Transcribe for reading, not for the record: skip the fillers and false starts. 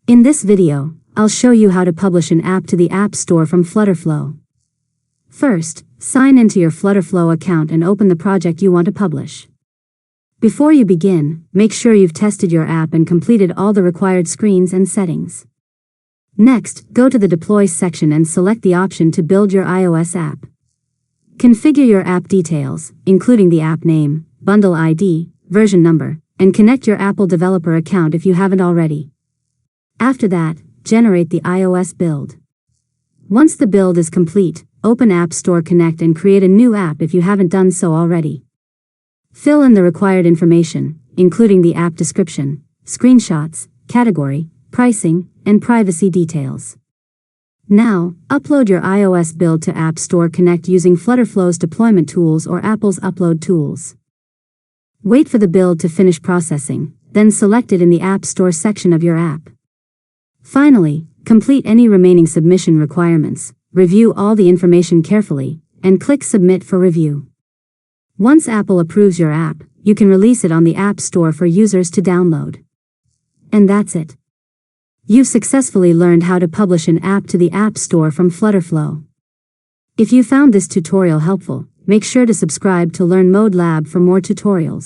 In this video, I'll show you how to publish an app to the App Store from FlutterFlow. First, sign into your FlutterFlow account and open the project you want to publish. Before you begin, make sure you've tested your app and completed all the required screens and settings. Next, go to the Deploy section and select the option to build your iOS app. Configure your app details, including the app name, bundle ID, version number, and connect your Apple developer account if you haven't already. After that, generate the iOS build. Once the build is complete, open App Store Connect and create a new app if you haven't done so already. Fill in the required information, including the app description, screenshots, category, pricing, and privacy details. Now, upload your iOS build to App Store Connect using FlutterFlow's deployment tools or Apple's upload tools. Wait for the build to finish processing, then select it in the App Store section of your app. Finally, complete any remaining submission requirements, review all the information carefully, and click Submit for review. Once Apple approves your app, you can release it on the App Store for users to download. And that's it. You've successfully learned how to publish an app to the App Store from FlutterFlow. If you found this tutorial helpful, make sure to subscribe to Learn Mode Lab for more tutorials.